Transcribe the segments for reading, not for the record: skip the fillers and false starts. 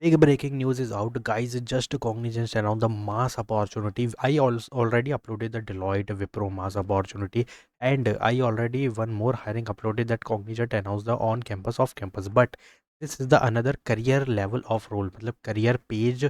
Big breaking news is out, guys. Just Cognizant announced the mass opportunity. I already uploaded the Deloitte Wipro mass opportunity, and I already one more hiring uploaded that Cognizant announced the on campus, off campus. But this is the another career level of role. मतलब career page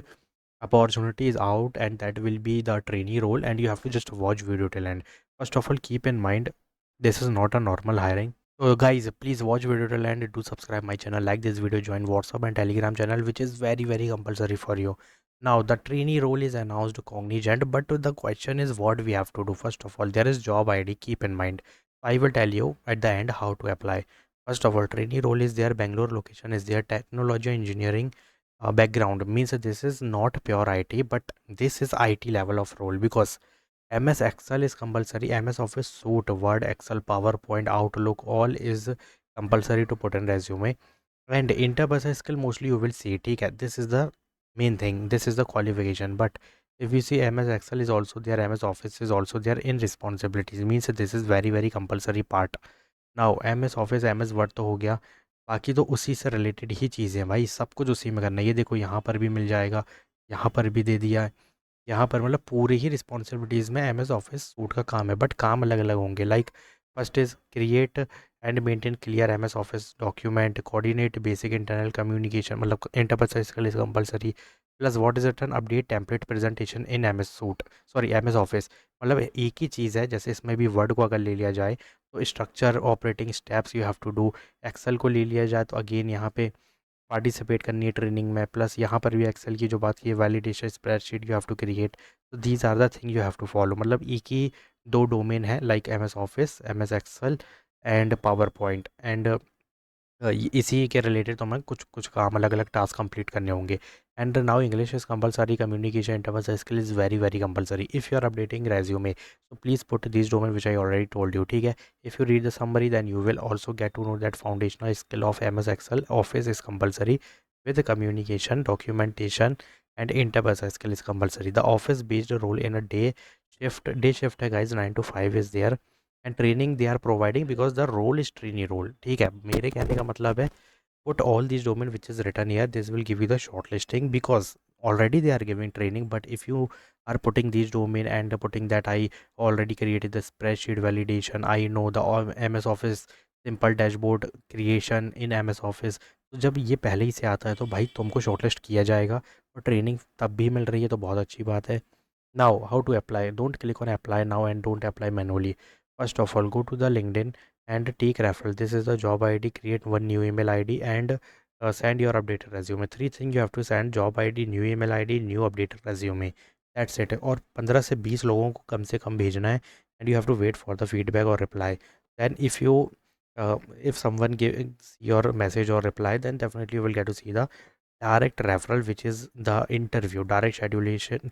opportunity is out, and that will be the trainee role, and you have to just watch video till end. First of all, keep in mind this is not a normal hiring. So guys, please watch video till end. Do subscribe my channel, like this video, join WhatsApp and Telegram channel, which is very compulsory for you. Now the trainee role is announced Cognizant, but the question is what we have to do. First of all, there is job ID. Keep in mind. I will tell you at the end how to apply. First of all, trainee role is there. Bangalore location is there. Technology engineering background means this is not pure IT, but this is IT level of role because MS Excel is compulsory. MS Office Suite, Word, Excel, PowerPoint, Outlook, all is compulsory to put in resume. And interpersonal skill mostly you will see. ठीक है, this is the main thing. This is the qualification. But if you see MS Excel is also there, MS Office is also there in responsibilities. Means this is very compulsory part. Now MS office MS word तो हो गया, बाकी तो उसी से related ही चीज़ें हैं भाई, सब कुछ उसी में करना है। ये देखो यहाँ पर भी मिल जाएगा, यहाँ पर भी दे दिया है, यहाँ पर मतलब पूरी ही रिस्पॉन्सिबिलिटीज़ में MS ऑफिस सूट का काम है, बट काम अलग अलग होंगे। Like first is create and maintain clear MS office document, coordinate basic internal communication, मतलब interpersonal skill is compulsory, plus what is return update template presentation in MS suite, sorry MS office. मतलब एक ही चीज़ है, जैसे इसमें भी word को अगर ले लिया जाए तो structure operating steps you have to do. Excel को ले लिया जाए तो अगेन यहाँ पे पार्टिसिपेट करनी है ट्रेनिंग में, प्लस यहाँ पर भी एक्सेल की जो बात की है, validation spreadsheet you have to create. तो these are the thing you have to follow. मतलब एक ही दो डोमेन है, like MS office, MS Excel and PowerPoint, and इसी के रिलेटेड तो हमें कुछ कुछ काम अलग अलग टास्क कंप्लीट करने होंगे। And now English is compulsory, communication interpersonal skill is very compulsory if you are updating resume, so please put these domain which I already told you, ठीक है। if you read the summary then you will also get to know that foundational skill of MS Excel Office is compulsory with communication documentation and interpersonal skill is compulsory। the office based role in a day shift है guys, 9 to 5 is there, and training they are providing because the role is trainee role. ठीक है, मेरे कहने का मतलब है put all these domain which is written here, this will give you the shortlisting because already they are giving training, but if you are putting these domain and putting that I already created the spreadsheet validation, I know the MS Office simple dashboard creation in MS Office, तो जब ये पहले ही से आता है तो भाई तुमको शॉर्टलिस्ट किया जाएगा, और ट्रेनिंग तब भी मिल रही है तो बहुत अच्छी बात है। Now, how to apply? Don't click on apply now and don't apply manually. First of all, go to the LinkedIn and take referral. This is the job ID. Create one new email ID and send your updated resume. Three things you have to send: job ID, new email ID, new updated resume. That's it. और 15 से 20 लोगों को कम से कम भेजना है, and you have to wait for the feedback or reply. Then if someone gives your message or reply, then definitely you will get to see the direct referral which is the interview, direct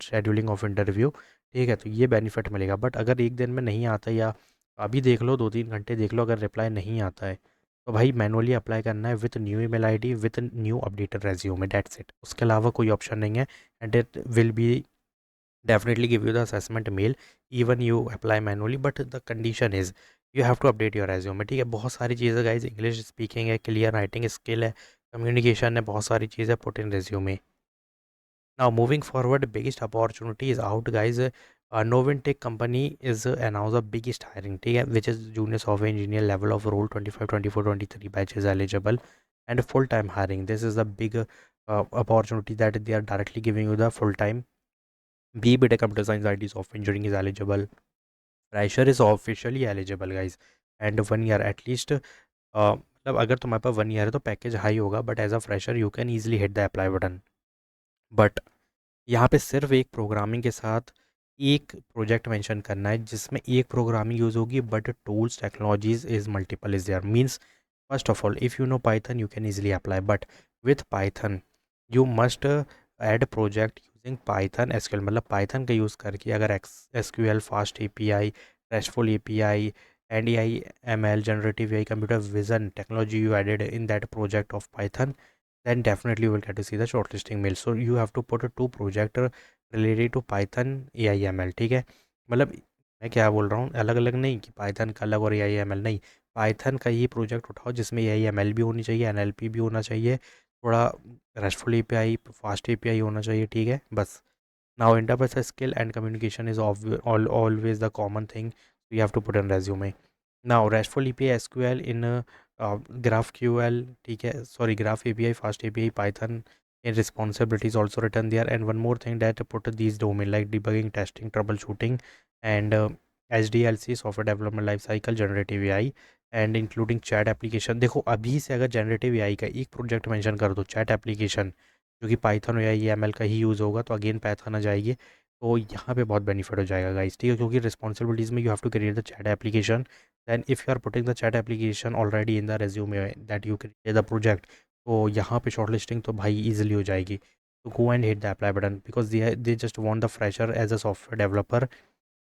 scheduling of interview. ठीक है, तो ये benefit मिलेगा। But अगर एक दिन में नहीं आता, या अभी देख लो 2-3 घंटे देख लो, अगर रिप्लाई नहीं आता है तो भाई मैनुअली अप्लाई करना है with new email ID with new updated resume, that's it. उसके अलावा कोई ऑप्शन नहीं है, and it will be definitely give you the assessment mail even you apply manually, but the condition is you have to update your resume। ठीक है, बहुत सारी चीज़ें गाइज, इंग्लिश स्पीकिंग है, क्लियर राइटिंग स्किल है, communication है, बहुत सारी चीज़ें put in resume। now moving forward, biggest opportunity is out guys। Novintech company is announced the biggest hiring, ठीक है, which is junior software engineer level of role 25 24 23 batches eligible and full time hiring। this is the big opportunity that they are directly giving you the full time। BBTech Computer Science IT Software Engineering is eligible. Fresher is officially eligible guys, and 1 year at least। मतलब अगर तुम्हारे पास 1 year है तो package high होगा, but as a fresher you can easily hit the apply button. But यहाँ पे सिर्फ एक प्रोग्रामिंग के साथ एक प्रोजेक्ट मेंशन करना है जिसमें एक प्रोग्रामिंग यूज़ होगी, but tools technologies is multiple is there. Means first of all if you know Python you can easily apply, but with Python you must add project using Python SQL. मतलब Python का use करके अगर SQL, fast API, restful API, NDI/ML, generative AI, computer vision technology you added in that project of Python, then definitely you will get to see the shortlisting mail। so you have to put two project related to Python AI/ML। ठीक है, मतलब मैं क्या बोल रहा हूँ, अलग अलग नहीं कि पाइथन का अलग और AI/ML नहीं, पाइथन का ही प्रोजेक्ट उठाओ जिसमें AI/ML भी होनी चाहिए, NLP भी होना चाहिए, थोड़ा रेस्टफुल एपीआई, फास्ट एपीआई होना चाहिए, ठीक है बस। Now interpersonal skill and communication is always the common thing you have to put in resume. Now restful API SQL in GraphQL, ठीक है, sorry graph API, fast API, Python in responsibilities also written there. And one more thing that put these domain like debugging, testing, troubleshooting, and SDLC, software development life cycle, generative AI, and including chat application. देखो अभी से अगर generative AI का एक project mention कर दो, chat application, जो कि पाइथन या ई एम एल का ही यूज़ होगा, तो अगेन पाइथन आ जाएगी। तो यहाँ पे बहुत बेनिफिट हो जाएगा गाइस, ठीक है, क्योंकि रिस्पॉन्सिबिलिटीज़ में you have to create the chat application. Then if you are putting the chat application already in the resume that you create the project, तो यहाँ पे शॉर्टलिस्टिंग तो भाई इजीली हो जाएगी। तो go and hit the apply button because they just want the fresher as a software developer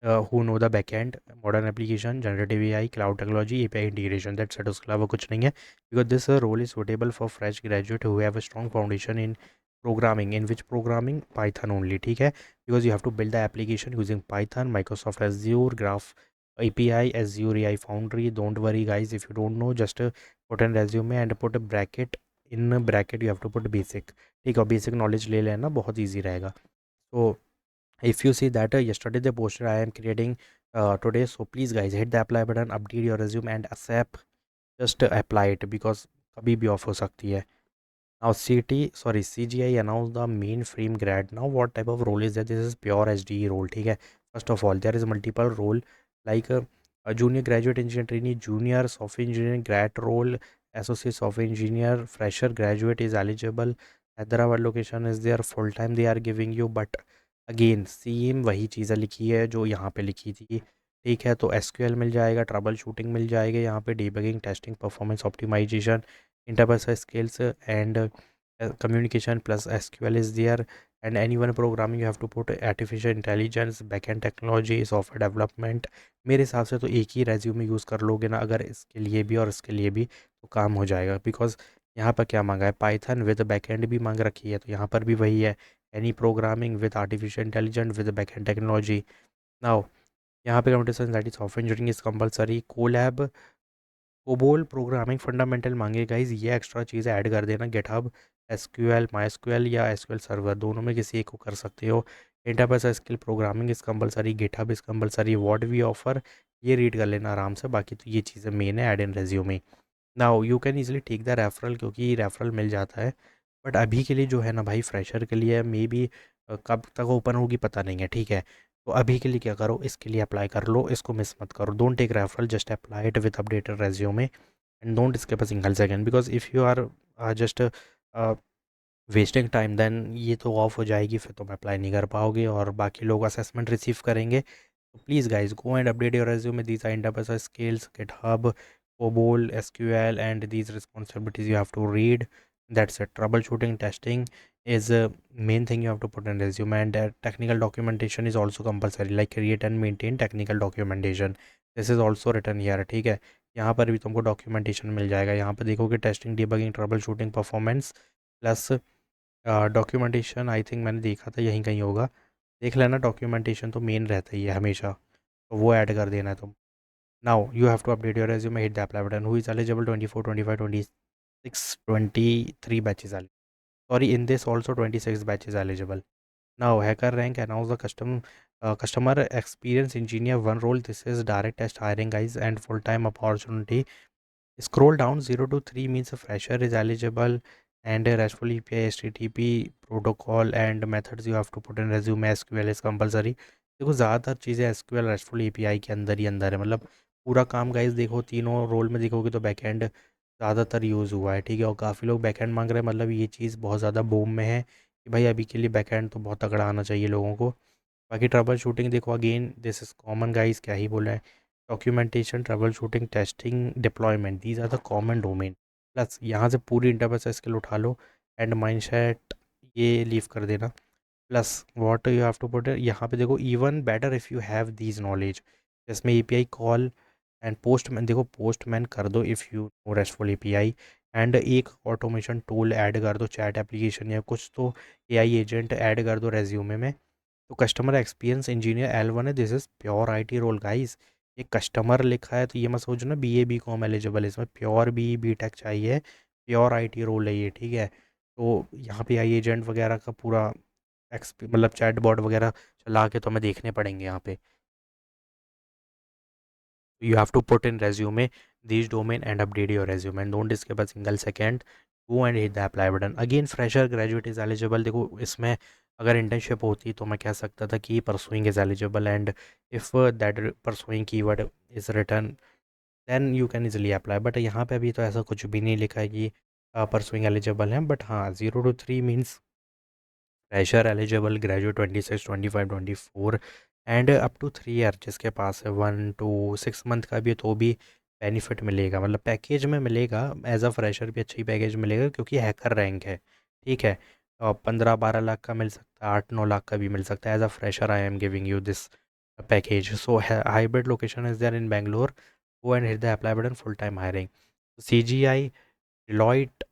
who know the backend, modern application, generative AI, cloud technology, API integration. That's it, उसके अलावा कुछ नहीं है। Because this role is suitable for fresh graduate who have a strong foundation in programming. In which programming? Python only, ठीक है, because you have to build the application using Python, Microsoft Azure, Graph API, Azure AI Foundry. Don't worry guys, if you don't know, just put in resume and put a bracket. In bracket you have to put basic, ठीक है, basic knowledge ले लेना, बहुत easy रहेगा। तो if you see that yesterday the poster I am creating today, so please guys hit the apply button, update your resume and accept, just apply it because कभी भी of हो सकती है। now CGI announced the mainframe grad. Now what type of role is that? This is pure HDE role, ठीक है। first of all there is multiple role like a junior graduate engineer trainee, junior software engineer grad role, associate software engineer, fresher graduate is eligible, Hyderabad location is there, full time they are giving you, but again same वही चीज़ें लिखी है जो यहाँ पे लिखी थी, ठीक है। तो एसक्यूएल मिल जाएगा, ट्रबल शूटिंग मिल जाएगा यहाँ पे, debugging, testing, performance optimisation, interpersonal skills and communication plus SQL is there, and anyone programming you have to put artificial intelligence, backend technology, software development। मेरे हिसाब से तो एक ही रेज्यूमे यूज़ कर लोगे ना, अगर इसके लिए भी और इसके लिए भी, तो काम हो जाएगा। बिकॉज यहाँ पर क्या मांगा है, पाइथन विद बैकएंड भी मांग रखी है, तो यहाँ पर भी वही है, any programming with artificial intelligence with backend technology. Now यहाँ पे computer science that is software engineering is compulsory, Colab, COBOL programming fundamental मांगे गाइज, ये एक्स्ट्रा चीज़ें ऐड कर देना। गिटहब, एसक्यूएल, माईएसक्यूएल या एसक्यूएल सर्वर, दोनों में किसी एक को कर सकते हो। Enterprise skill programming is compulsory, GitHub is compulsory, what we offer, ये रीड कर लेना आराम से। बाकी तो ये चीज़ें मेन है, add in resume. Now you can easily take the referral, क्योंकि रेफरल मिल जाता है, बट अभी के लिए जो है ना भाई, फ्रेशर के लिए मे बी कब तक ओपन होगी पता नहीं है, ठीक है। तो अभी के लिए क्या करो, इसके लिए अप्लाई कर लो, इसको मिस मत करो। Don't take referral, just apply it with updated resume and don't skip a single second, because if you are just wasting time, then ये तो ऑफ हो जाएगी, फिर तुम अप्लाई नहीं कर पाओगे और बाकी लोग असेसमेंट रिसीव करेंगे। तो please guys go and update your resume, these are interpersonal skills, GitHub, COBOL, SQL and these responsibilities you have to read, that's it. Troubleshooting, testing is main thing you have to put in resume, and technical documentation is also compulsory, like create and maintain technical documentation, this is also written here, ठीक है। यहाँ पर भी तुमको documentation मिल जाएगा, यहाँ पर देखोगे testing, debugging, trouble shooting, performance plus documentation, I think मैंने देखा था यहीं कहीं होगा, देख लेना। डॉक्यूमेंटेशन तो मेन रहता ही है हमेशा, तो वो ऐड कर देना है तुम। Now you have to update your resume, hit the apply button. Who is eligible, 24, 25, 26, 23 batches, sorry, in this also 26 batches eligible. Now hacker rank announce the customer experience engineer one role, this is direct test hiring guys and full time opportunity. Scroll down, 0 to 3 means a fresher is eligible, and a RESTful API, HTTP protocol and methods you have to put in resume, SQL is compulsory। देखो ज़्यादातर चीज़ें SQL RESTful API के अंदर ही अंदर है, मतलब पूरा काम गाइस देखो, तीनों रोल में देखोगे तो बैकएंड ज़्यादातर यूज़ हुआ है, ठीक है। और काफ़ी लोग बैकएंड मांग रहे हैं, मतलब ये चीज़ बहुत ज़्यादा बूम में है कि भाई अभी के लिए बैकएंड तो बहुत तगड़ा आना चाहिए लोगों को। बाकी ट्रबल शूटिंग देखो, again this is common guys, क्या ही बोला है। Documentation, troubleshooting, testing, deployment, these are the common domain. Plus यहाँ से पूरी इंटरप्राइज स्किल उठा लो, एंड माइंडसेट ये लीव कर देना। Plus what you have to put, यहाँ पे देखो, even better if you have these knowledge, जिसमें एपीआई कॉल एंड पोस्टमैन, देखो पोस्टमैन कर दो if you know restful API, and एक ऑटोमेशन टूल ऐड कर दो, चैट एप्लीकेशन या कुछ तो एआई एजेंट ऐड कर दो रेज्यूमे में। तो कस्टमर एक्सपीरियंस इंजीनियर L1 है, this is pure IT role guys. ये कस्टमर लिखा है तो ये मत सोचो ना BA BCom एलिजिबल, इसमें प्योर BE BTech चाहिए, प्योर आईटी रोल है ये, ठीक है। तो यहाँ पे आई एजेंट वगैरह का पूरा मतलब चैट बॉट वगैरह चला के तो हमें देखने पड़ेंगे यहाँ पे. You have to put in resume these domain and update your resume and don't skip a single second. Go and hit the apply button. Again fresher graduate is eligible. देखो इसमें अगर इंटर्नशिप होती तो मैं कह सकता था कि pursuing is eligible and if that pursuing keyword is written then you can easily apply. But यहाँ पे अभी तो ऐसा कुछ भी नहीं लिखा है कि परसुइंग एलिजिबल है. बट हाँ 0 to 3 means fresher eligible graduate 26 25 24 and up to 3 year जिसके पास है 1 to 6 मंथ का भी है तो भी बेनिफिट मिलेगा. मतलब पैकेज में मिलेगा एज अ फ्रेशर भी अच्छा ही पैकेज मिलेगा क्योंकि हैकर रैंक है. ठीक है. 15-12 लाख का मिल सकता है, 8-9 लाख का भी मिल सकता है. As a fresher I am giving you this package. So hybrid location is there in Bangalore. Go and hit the apply button. Full time hiring. CGI, Deloitte,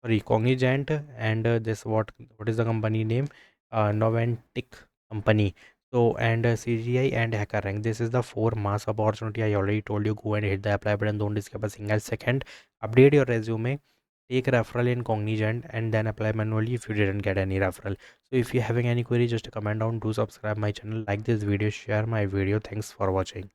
sorry, Cognizant, and this what is the company name? Novantic company. So and CGI and HackerRank. This is the 4 mass opportunity. I already told you. Go and hit the apply button. Don't skip a single second. Update your resume. Take referral in Cognizant and then apply manually if you didn't get any referral. So if you're having any query, just comment down. Do subscribe my channel. Like this video. Share my video. Thanks for watching.